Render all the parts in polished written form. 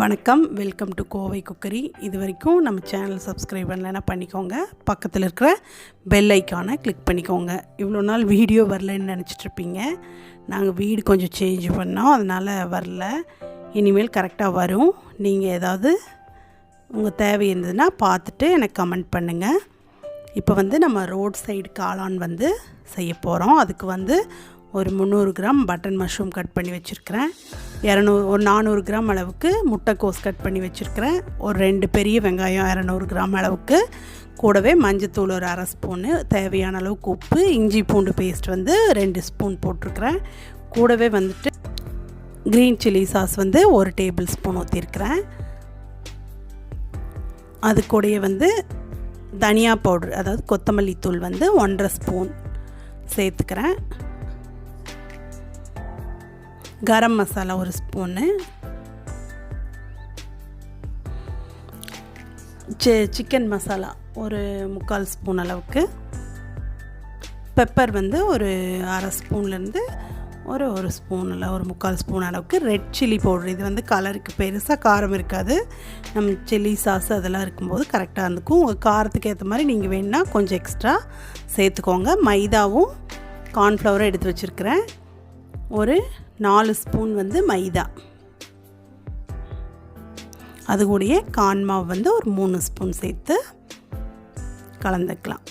வணக்கம், welcome to Kovai cookery. இது வரைக்கும் நம்ம சேனல் சப்ஸ்கிரைப் பண்ணலைன்னா பண்ணிக்கோங்க. பக்கத்தில் இருக்கிற பெல் ஐக்கானை கிளிக் பண்ணிக்கோங்க. இவ்வளோ நாள் வீடியோ வரலன்னு நினச்சிட்ருப்பீங்க. நாங்கள் வீடு கொஞ்சம் சேஞ்ச் பண்ணோம், அதனால் வரல. இனிமேல் கரெக்டாக வரும். நீங்கள் ஏதாவது உங்கள் தேவை இருந்ததுன்னா பார்த்துட்டு எனக்கு கமெண்ட் பண்ணுங்கள். இப்போ நம்ம ரோட் சைடு காளான் செய்ய போகிறோம். அதுக்கு ஒரு 300 கிராம் பட்டன் மஷ்ரூம் கட் பண்ணி வச்சுருக்கிறேன். ஒரு 400 கிராம் அளவுக்கு முட்டைக்கோஸ் கட் பண்ணி வச்சுருக்கிறேன். ஒரு 2 பெரிய வெங்காயம் 200 கிராம் அளவுக்கு, கூடவே மஞ்சத்தூள் ஒரு அரை ஸ்பூனு, தேவையான அளவுக்கு உப்பு, இஞ்சி பூண்டு பேஸ்ட் 2 ஸ்பூன் போட்டிருக்கிறேன். கூடவே green chilli sauce 1 tablespoon ஊற்றிருக்கிறேன். அது கூடயே தனியா பவுடர், அதாவது கொத்தமல்லி தூள் 1.5 ஸ்பூன் சேர்த்துக்கிறேன். கரம் மசாலா 1 ஸ்பூனு, சிக்கன் மசாலா ஒரு 3/4 ஸ்பூன் அளவுக்கு, பெப்பர் ஒரு அரை ஸ்பூன்லேருந்து ஒரு ஸ்பூனில் ஒரு 3/4 ஸ்பூன் அளவுக்கு, ரெட் சில்லி பவுடர். இது கலருக்கு பெருசாக காரம் இருக்காது. நம்ம சில்லி சாஸ் அதெல்லாம் இருக்கும்போது கரெக்டாக இருந்துக்கும். உங்கள் காரத்துக்கு ஏற்ற மாதிரி நீங்கள் வேணுன்னா கொஞ்சம் எக்ஸ்ட்ரா சேர்த்துக்கோங்க. மைதாவும் கார்ன்ஃப்ளவரும் எடுத்து வச்சுருக்கிறேன். ஒரு 4 ஸ்பூன் மைதா, அது கூடயே கார்ன் மாவு ஒரு 3 ஸ்பூன் சேர்த்து கலந்துக்கலாம்.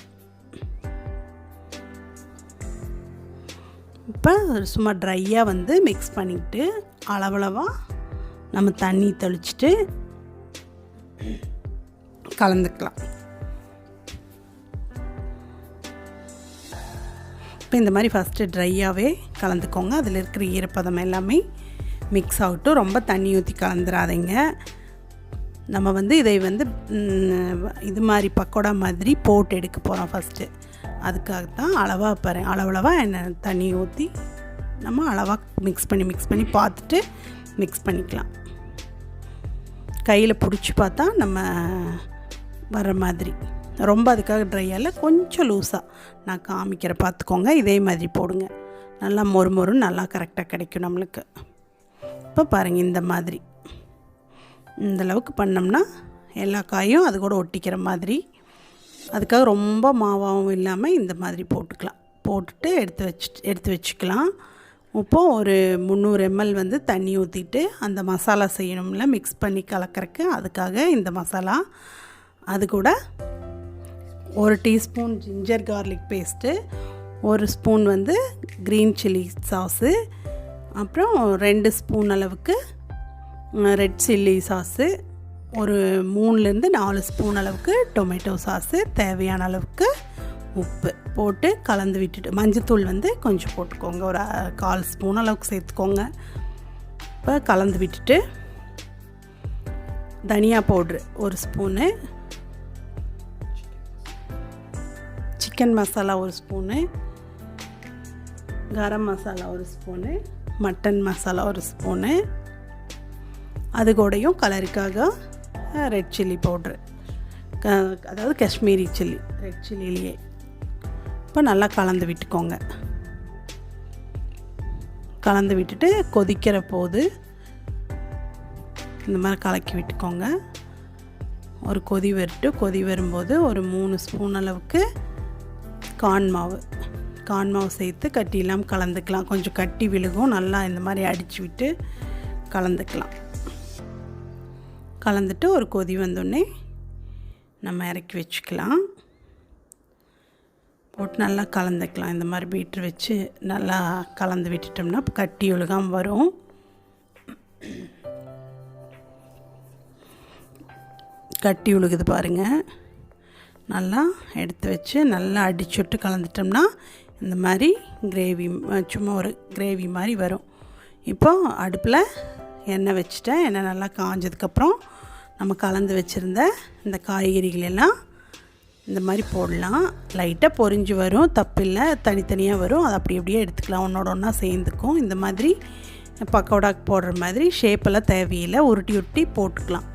இப்போ சும்மா ட்ரையாக மிக்ஸ் பண்ணிக்கிட்டு அளவளவாக நம்ம தண்ணி தெளிச்சிட்டு கலந்துக்கலாம். இப்போ இந்த மாதிரி ஃபஸ்ட்டு ட்ரையாகவே கலந்துக்கோங்க. அதில் இருக்கிற ஈரப்பதம் எல்லாமே மிக்ஸ் ஆகட்டும். ரொம்ப தண்ணி ஊற்றி கலந்துடாதீங்க. நம்ம இதை இது மாதிரி பக்கோடா மாதிரி போட்டு எடுக்க போகிறோம் ஃபஸ்ட்டு. அதுக்காகத்தான் அளவளவாக தண்ணி ஊற்றி நம்ம அளவாக மிக்ஸ் பண்ணி பார்த்துட்டு மிக்ஸ் பண்ணிக்கலாம். கையில் பிடிச்சி பார்த்தா நம்ம வர மாதிரி. ரொம்ப அதுக்காக ட்ரையால் கொஞ்சம் லூஸாக நான் காமிக்கிற பார்த்துக்கோங்க. இதே மாதிரி போடுங்க. நல்லா மொறுமொறுன்னு நல்லா கரெக்டாக கிடைக்கும் நம்மளுக்கு. இப்போ பாருங்கள், இந்த மாதிரி இந்தளவுக்கு பண்ணோம்னா எல்லா காயும் அது கூட ஒட்டிக்கிற மாதிரி. அதுக்காக ரொம்ப மாவாகவும் இல்லாமல் இந்த மாதிரி போட்டுட்டு எடுத்து வச்சுக்கலாம். இப்போது ஒரு 300 ml தண்ணி ஊற்றிட்டு அந்த மசாலா செய்யணும்ல, மிக்ஸ் பண்ணி கலக்கிறதுக்கு. அதுக்காக இந்த மசாலா, அது கூட 1 teaspoon ginger garlic paste, 1 spoon green chilli sauce, அப்புறம் 2 ஸ்பூன் அளவுக்கு ரெட் சில்லி சாஸு, ஒரு 3-4 ஸ்பூன் அளவுக்கு டொமேட்டோ சாஸு, தேவையான அளவுக்கு உப்பு போட்டு கலந்து விட்டுட்டு, மஞ்சத்தூள் கொஞ்சம் போட்டுக்கோங்க, ஒரு 1/4 ஸ்பூன் அளவுக்கு சேர்த்துக்கோங்க. இப்போ கலந்து விட்டுட்டு தனியா powder 1 spoon, chicken masala 1 spoon, garam masala 1 spoon, mutton masala 1 spoon, அது கூடயும் கலருக்காக ரெட் சில்லி பவுட்ரு, அதாவது காஷ்மீரி சில்லி, ரெட் சில்லிலேயே. இப்போ நல்லா கலந்து விட்டுக்கோங்க. கலந்து விட்டுட்டு கொதிக்கிற போது இந்த மாதிரி கலக்கி விட்டுக்கோங்க. ஒரு கொதி வரும்போது ஒரு 3 ஸ்பூன் அளவுக்கு கார்ன் மாவு சேர்த்து கட்டி இல்லாமல் கலந்துக்கலாம். கொஞ்சம் கட்டி விழுகும். நல்லா இந்த மாதிரி அடித்து விட்டு கலந்துக்கலாம். கலந்துட்டு ஒரு கொதி வந்தோடனே நம்ம இறக்கி வச்சுக்கலாம். போட்டு நல்லா கலந்துக்கலாம். இந்த மாதிரி பீட்ரு வச்சு நல்லா கலந்து விட்டுட்டோம்னா கட்டி விழுகாமல் வரும். கட்டி விழுகுது பாருங்கள். நல்லா எடுத்து வச்சு நல்லா அடிச்சுட்டு கலந்துட்டோம்னா இந்த மாதிரி கிரேவி, சும்மா ஒரு கிரேவி மாதிரி வரும். இப்போது அடுப்பில் எண்ணெய் வச்சுட்டேன். எண்ணெய் நல்லா காஞ்சதுக்கப்புறம் நம்ம கலந்து வச்சுருந்த இந்த காய்கறிகள் எல்லாம் இந்த மாதிரி போடலாம். லைட்டாக பொரிஞ்சு வரும், தப்பில்லை. தனித்தனியாக வரும். அதை அப்படியே எடுத்துக்கலாம். ஒன்றா சேர்ந்துக்கும். இந்த மாதிரி பக்கோடாக்கு போடுற மாதிரி ஷேப்பெல்லாம் தேவையில்லை. உருட்டி போட்டுக்கலாம்.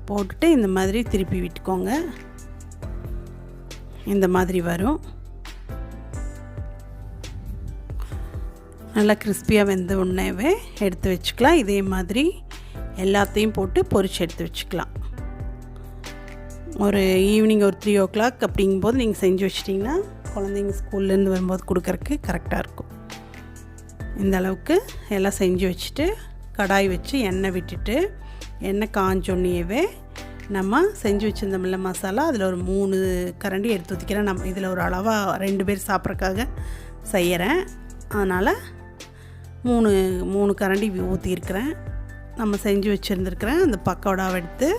போட்டுட்டு இந்த மாதிரி திருப்பி விட்டுக்கோங்க. இந்த மாதிரி வரும். நல்லா கிறிஸ்பியாக வெந்த உடனேவே எடுத்து வச்சுக்கலாம். இதே மாதிரி எல்லாத்தையும் போட்டு பொரிச்சு எடுத்து வச்சுக்கலாம். ஒரு ஈவினிங் ஒரு 3 o'clock அப்படிங்கும்போது நீங்கள் செஞ்சு வச்சிட்டிங்கன்னா குழந்தைங்க ஸ்கூல்லேருந்து வரும்போது கொடுக்கறக்கு கரெக்டாக இருக்கும். இந்த அளவுக்கு எல்லாம் செஞ்சு வச்சுட்டு கடாய் வச்சு எண்ணெய் விட்டுட்டு எண்ணெய் காஞ்சோன்னியவே நம்ம செஞ்சு வச்சுருந்தோம்ல மசாலா அதில் ஒரு 3 கரண்டி எடுத்து ஊற்றிக்கிறேன். நம்ம இதில் ஒரு அளவாக 2 பேர் சாப்பிட்றதுக்காக செய்கிறேன். அதனால் 3 கரண்டி ஊற்றிருக்கிறேன். நம்ம செஞ்சு வச்சுருந்துருக்கிறேன் அந்த பக்கோடாவை எடுத்து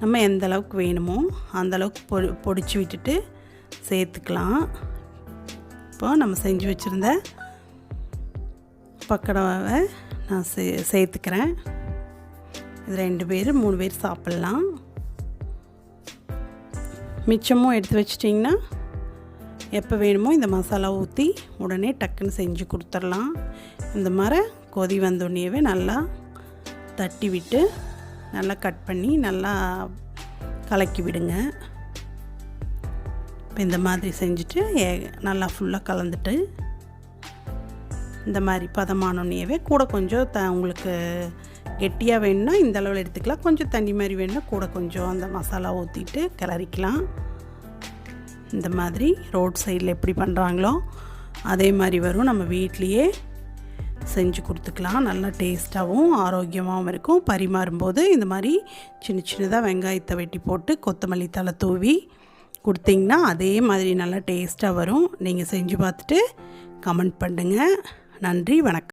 நம்ம எந்த அளவுக்கு வேணுமோ அந்தளவுக்கு பொடிச்சு விட்டுட்டு சேர்த்துக்கலாம். இப்போ நம்ம செஞ்சு வச்சுருந்த பக்கோடாவை நான் சேர்த்துக்கிறேன். இது 2 பேர் 3 பேர் சாப்பிட்லாம். மிச்சமும் எடுத்து வச்சிட்டிங்கன்னா எப்போ வேணுமோ இந்த மசாலா ஊற்றி உடனே டக்குன்னு செஞ்சு கொடுத்துடலாம். இந்த மாதிரி கொதி வந்தோடனேவே நல்லா தட்டி விட்டு நல்லா கட் பண்ணி நல்லா கலக்கி விடுங்க. இப்போ இந்த மாதிரி செஞ்சுட்டு நல்லா ஃபுல்லாக கலந்துட்டு இந்த மாதிரி பதமானோடனேவே கூட கொஞ்சம் உங்களுக்கு கெட்டியாக வேணும்னா இந்த அளவில் எடுத்துக்கலாம். கொஞ்சம் தண்ணி மாதிரி வேணும்னா கூட கொஞ்சம் அந்த மசாலா ஊற்றிட்டு கிளறிக்கலாம். இந்த மாதிரி ரோட் சைடில் எப்படி பண்ணுறாங்களோ அதே மாதிரி வரும். நம்ம வீட்லேயே செஞ்சு கொடுத்துக்கலாம். நல்லா டேஸ்ட்டாகவும் ஆரோக்கியமாகவும் இருக்கும். பரிமாறும்போது இந்த மாதிரி சின்னதாக வெங்காயத்தை வெட்டி போட்டு கொத்தமல்லி தழை தூவி கொடுத்திங்கன்னா அதே மாதிரி நல்லா டேஸ்ட்டாக வரும். நீங்கள் செஞ்சு பார்த்துட்டு கமெண்ட் பண்ணுங்கள். நன்றி, வணக்கம்.